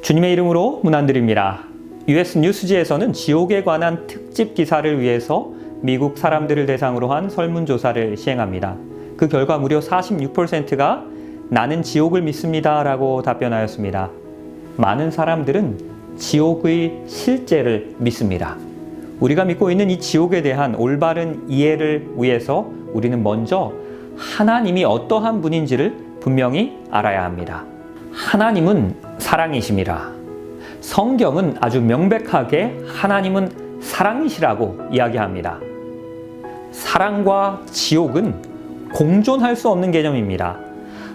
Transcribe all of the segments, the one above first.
주님의 이름으로 문안드립니다. US 뉴스지에서는 지옥에 관한 특집 기사를 위해서 미국 사람들을 대상으로 한 설문조사를 시행합니다. 그 결과 무려 46%가 나는 지옥을 믿습니다 라고 답변하였습니다. 많은 사람들은 지옥의 실제를 믿습니다. 우리가 믿고 있는 이 지옥에 대한 올바른 이해를 위해서 우리는 먼저 하나님이 어떠한 분인지를 분명히 알아야 합니다. 하나님은 사랑이심이라. 성경은 아주 명백하게 하나님은 사랑이시라고 이야기합니다. 사랑과 지옥은 공존할 수 없는 개념입니다.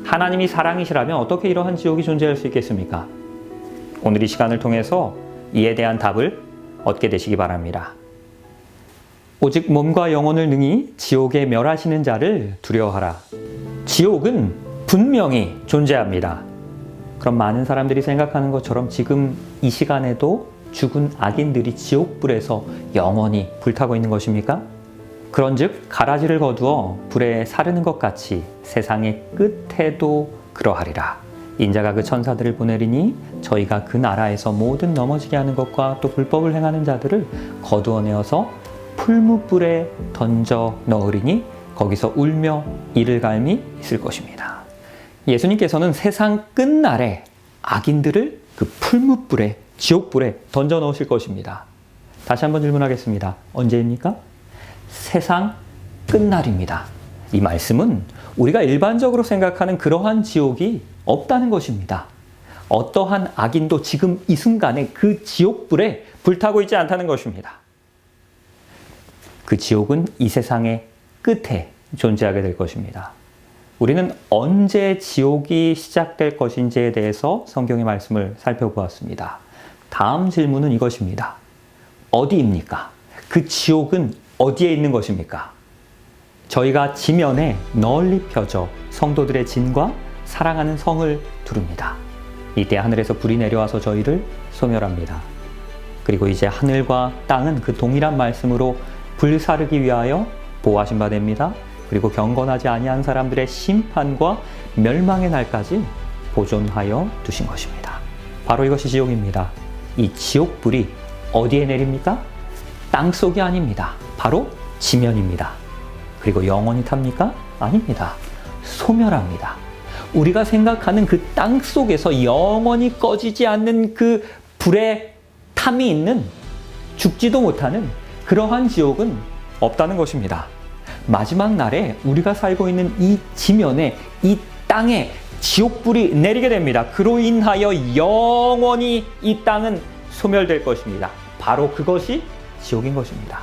하나님이 사랑이시라면 어떻게 이러한 지옥이 존재할 수 있겠습니까? 오늘 이 시간을 통해서 이에 대한 답을 얻게 되시기 바랍니다. 오직 몸과 영혼을 능히 지옥에 멸하시는 자를 두려워하라. 지옥은 분명히 존재합니다. 그럼 많은 사람들이 생각하는 것처럼 지금 이 시간에도 죽은 악인들이 지옥불에서 영원히 불타고 있는 것입니까? 그런즉 가라지를 거두어 불에 사르는 것 같이 세상의 끝에도 그러하리라. 인자가 그 천사들을 보내리니 저희가 그 나라에서 모든 넘어지게 하는 것과 또 불법을 행하는 자들을 거두어내어서 풀무불에 던져 넣으리니 거기서 울며 이를 갈미 있을 것입니다. 예수님께서는 세상 끝날에 악인들을 그 풀무불에, 지옥불에 던져 넣으실 것입니다. 다시 한번 질문하겠습니다. 언제입니까? 세상 끝날입니다. 이 말씀은 우리가 일반적으로 생각하는 그러한 지옥이 없다는 것입니다. 어떠한 악인도 지금 이 순간에 그 지옥불에 불타고 있지 않다는 것입니다. 그 지옥은 이 세상의 끝에 존재하게 될 것입니다. 우리는 언제 지옥이 시작될 것인지에 대해서 성경의 말씀을 살펴보았습니다. 다음 질문은 이것입니다. 어디입니까? 그 지옥은 어디에 있는 것입니까? 저희가 지면에 널리 펴져 성도들의 진과 사랑하는 성을 두릅니다. 이때 하늘에서 불이 내려와서 저희를 소멸합니다. 그리고 이제 하늘과 땅은 그 동일한 말씀으로 불사르기 위하여 보호하신 바 됩니다. 그리고 경건하지 아니한 사람들의 심판과 멸망의 날까지 보존하여 두신 것입니다. 바로 이것이 지옥입니다. 이 지옥불이 어디에 내립니까? 땅속이 아닙니다. 바로 지면입니다. 그리고 영원히 탑니까? 아닙니다. 소멸합니다. 우리가 생각하는 그 땅속에서 영원히 꺼지지 않는 그 불의 탐이 있는 죽지도 못하는 그러한 지옥은 없다는 것입니다. 마지막 날에 우리가 살고 있는 이 지면에, 이 땅에 지옥불이 내리게 됩니다. 그로 인하여 영원히 이 땅은 소멸될 것입니다. 바로 그것이 지옥인 것입니다.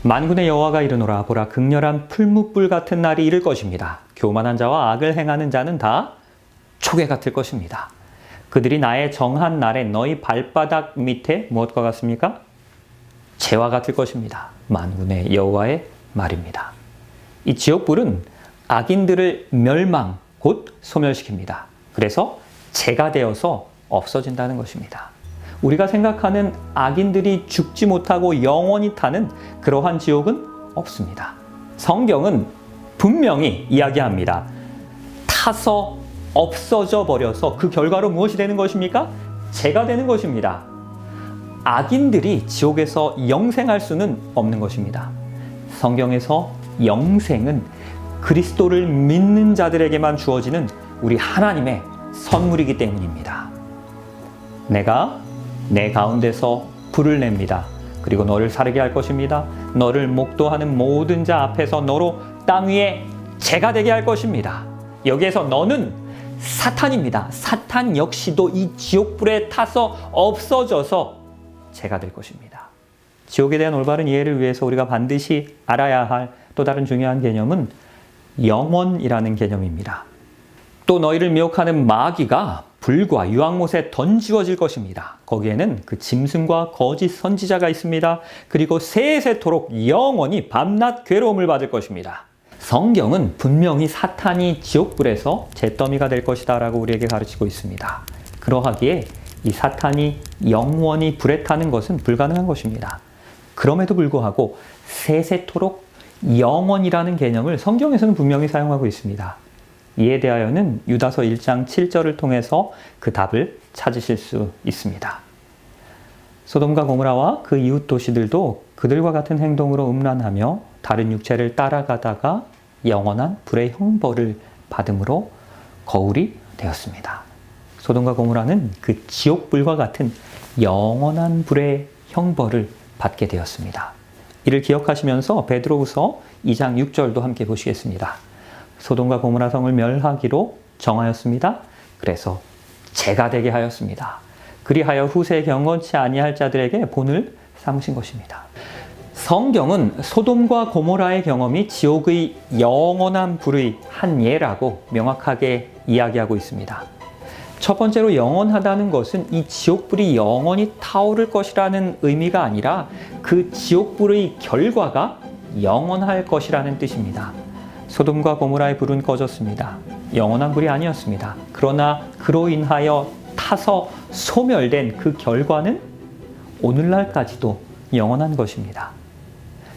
만군의 여호와가 이르노라. 보라, 극렬한 풀무불 같은 날이 이를 것입니다. 교만한 자와 악을 행하는 자는 다 초계 같을 것입니다. 그들이 나의 정한 날에 너희 발바닥 밑에 무엇과 같습니까? 재와 같을 것입니다. 만군의 여호와의 말입니다. 이 지옥불은 악인들을 멸망, 곧 소멸시킵니다. 그래서 재가 되어서 없어진다는 것입니다. 우리가 생각하는 악인들이 죽지 못하고 영원히 타는 그러한 지옥은 없습니다. 성경은 분명히 이야기합니다. 타서 없어져 버려서 그 결과로 무엇이 되는 것입니까? 재가 되는 것입니다. 악인들이 지옥에서 영생할 수는 없는 것입니다. 성경에서 영생은 그리스도를 믿는 자들에게만 주어지는 우리 하나님의 선물이기 때문입니다. 내가 내 가운데서 불을 냅니다. 그리고 너를 사르게 할 것입니다. 너를 목도하는 모든 자 앞에서 너로 땅 위에 재가 되게 할 것입니다. 여기에서 너는 사탄입니다. 사탄 역시도 이 지옥불에 타서 없어져서 재가 될 것입니다. 지옥에 대한 올바른 이해를 위해서 우리가 반드시 알아야 할 또 다른 중요한 개념은 영원이라는 개념입니다. 또 너희를 미혹하는 마귀가 불과 유황못에 던지워질 것입니다. 거기에는 그 짐승과 거짓 선지자가 있습니다. 그리고 세세토록 영원히 밤낮 괴로움을 받을 것입니다. 성경은 분명히 사탄이 지옥불에서 잿더미가 될 것이다 라고 우리에게 가르치고 있습니다. 그러하기에 이 사탄이 영원히 불에 타는 것은 불가능한 것입니다. 그럼에도 불구하고 세세토록 영원이라는 개념을 성경에서는 분명히 사용하고 있습니다. 이에 대하여는 유다서 1장 7절을 통해서 그 답을 찾으실 수 있습니다. 소돔과 고모라와 그 이웃 도시들도 그들과 같은 행동으로 음란하며 다른 육체를 따라가다가 영원한 불의 형벌을 받음으로 거울이 되었습니다. 소돔과 고모라는 그 지옥불과 같은 영원한 불의 형벌을 받게 되었습니다. 이를 기억하시면서 베드로후서 2장 6절도 함께 보시겠습니다. 소돔과 고모라 성을 멸하기로 정하였습니다. 그래서 재가 되게 하였습니다. 그리하여 후세 경건치 아니할 자들에게 본을 삼으신 것입니다. 성경은 소돔과 고모라의 경험이 지옥의 영원한 불의 한 예라고 명확하게 이야기하고 있습니다. 첫 번째로 영원하다는 것은 이 지옥불이 영원히 타오를 것이라는 의미가 아니라 그 지옥불의 결과가 영원할 것이라는 뜻입니다. 소돔과 고모라의 불은 꺼졌습니다. 영원한 불이 아니었습니다. 그러나 그로 인하여 타서 소멸된 그 결과는 오늘날까지도 영원한 것입니다.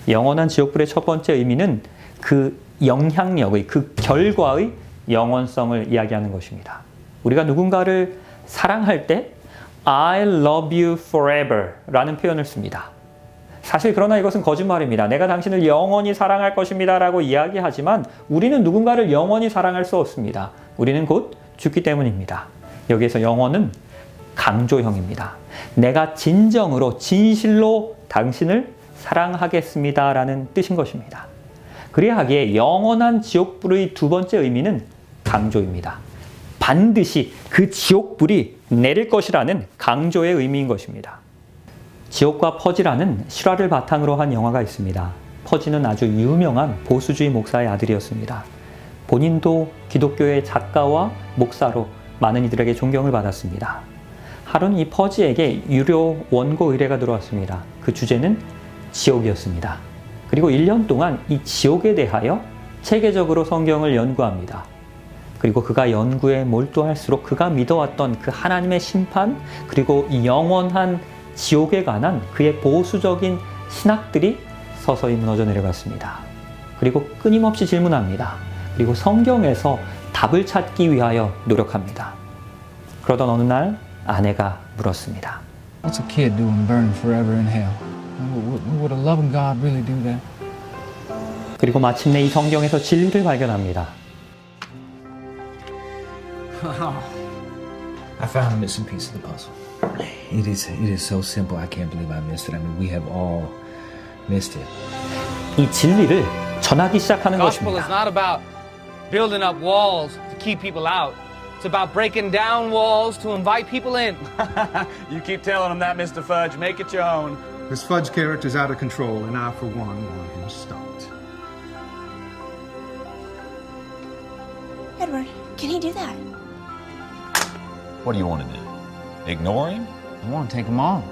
영원한 지옥불의 첫 번째 의미는 그 영향력의, 그 결과의 영원성을 이야기하는 것입니다. 우리가 누군가를 사랑할 때 I love you forever 라는 표현을 씁니다. 사실 그러나 이것은 거짓말입니다. 내가 당신을 영원히 사랑할 것입니다 라고 이야기하지만 우리는 누군가를 영원히 사랑할 수 없습니다. 우리는 곧 죽기 때문입니다. 여기에서 영원은 강조형입니다. 내가 진정으로 진실로 당신을 사랑하겠습니다 라는 뜻인 것입니다. 그리하기에 영원한 지옥불의 두 번째 의미는 강조입니다. 반드시 그 지옥불이 내릴 것이라는 강조의 의미인 것입니다. 지옥과 퍼지라는 실화를 바탕으로 한 영화가 있습니다. 퍼지는 아주 유명한 보수주의 목사의 아들이었습니다. 본인도 기독교의 작가와 목사로 많은 이들에게 존경을 받았습니다. 하루는 이 퍼지에게 유료 원고 의뢰가 들어왔습니다. 그 주제는 지옥이었습니다. 그리고 1년 동안 이 지옥에 대하여 체계적으로 성경을 연구합니다. 그리고 그가 연구에 몰두할수록 그가 믿어왔던 그 하나님의 심판, 그리고 영원한 지옥에 관한 그의 보수적인 신학들이 서서히 무너져 내려갔습니다. 그리고 끊임없이 질문합니다. 그리고 성경에서 답을 찾기 위하여 노력합니다. 그러던 어느 날 아내가 물었습니다. What's a kid doing burning forever in hell? Would a loving God really do that? 그리고 마침내 이 성경에서 진리를 발견합니다. I found a missing piece of the puzzle. It is so simple. I can't believe I missed it. I mean, we have all missed it. 이 진리를 전하기 시작하는 Gospel is 것입니다. not about building up walls to keep people out. It's about breaking down walls to invite people in. You keep telling him that, Mr. Fudge. Make it your own. This Fudge character's out of control, and I, for one, want him stopped. Edward, can he do that? What do you want to do? Ignore him? I want to take them on.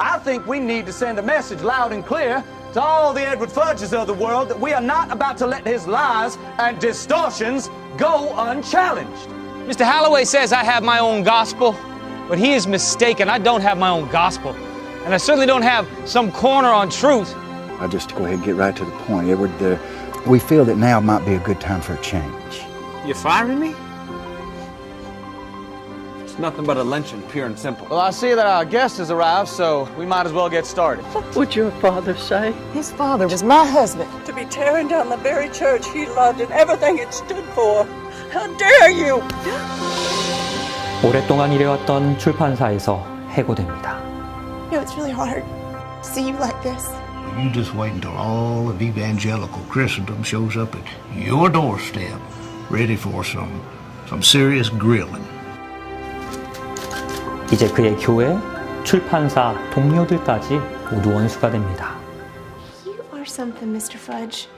I think we need to send a message loud and clear to all the Edward Fudges of the world that we are not about to let his lies and distortions go unchallenged. Mr. Holloway says I have my own gospel, but he is mistaken. I don't have my own gospel. And I certainly don't have some corner on truth. I'll just go ahead and get right to the point, Edward. We feel that now might be a good time for a change. You firing me? It's nothing but a lynching, pure and simple. Well, I see that our guest has arrived, so we might as well get started. What would your father say? His father was my husband. To be tearing down the very church he loved and everything it stood for. How dare you! 오랫동안 일해왔던 출판사에서 해고됩니다. You know, it's really hard to see you like this. You just wait until all of evangelical Christendom shows up at your doorstep, ready for some serious grilling. 이제 그의 교회, 출판사, 동료들까지 모두 원수가 됩니다. You are something, Mr. Fudge.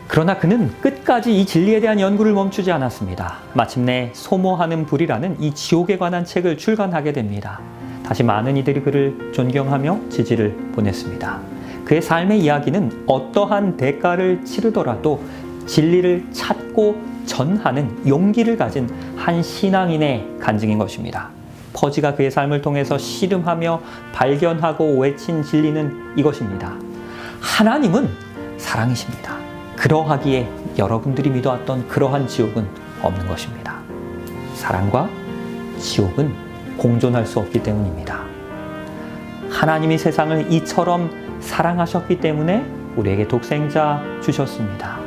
그러나 그는 끝까지 이 진리에 대한 연구를 멈추지 않았습니다. 마침내 소모하는 불이라는 이 지옥에 관한 책을 출간하게 됩니다. 다시 많은 이들이 그를 존경하며 지지를 보냈습니다. 그의 삶의 이야기는 어떠한 대가를 치르더라도 진리를 찾고 전하는 용기를 가진 한 신앙인의 간증인 것입니다. 퍼지가 그의 삶을 통해서 씨름하며 발견하고 외친 진리는 이것입니다. 하나님은 사랑이십니다. 그러하기에 여러분들이 믿어왔던 그러한 지옥은 없는 것입니다. 사랑과 지옥은 공존할 수 없기 때문입니다. 하나님이 세상을 이처럼 사랑하셨기 때문에 우리에게 독생자 주셨습니다.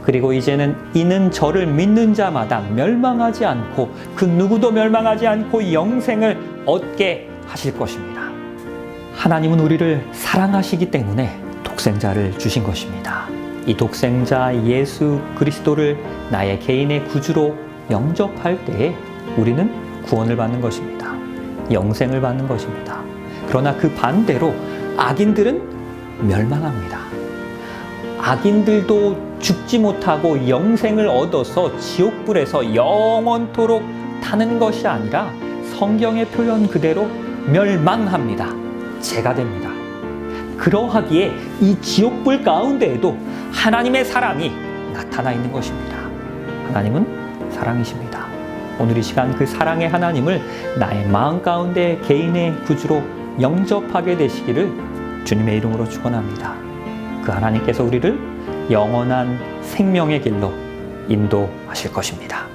그리고 이제는 이는 저를 믿는 자마다 멸망하지 않고 그 누구도 멸망하지 않고 영생을 얻게 하실 것입니다. 하나님은 우리를 사랑하시기 때문에 독생자를 주신 것입니다. 이 독생자 예수 그리스도를 나의 개인의 구주로 영접할 때에 우리는 구원을 받는 것입니다. 영생을 받는 것입니다. 그러나 그 반대로 악인들은 멸망합니다. 악인들도 죽지 못하고 영생을 얻어서 지옥불에서 영원토록 타는 것이 아니라 성경의 표현 그대로 멸망합니다. 죄가 됩니다. 그러하기에 이 지옥불 가운데에도 하나님의 사랑이 나타나 있는 것입니다. 하나님은 사랑이십니다. 오늘 이 시간 그 사랑의 하나님을 나의 마음 가운데 개인의 구주로 영접하게 되시기를 주님의 이름으로 축원합니다. 그 하나님께서 우리를 영원한 생명의 길로 인도하실 것입니다.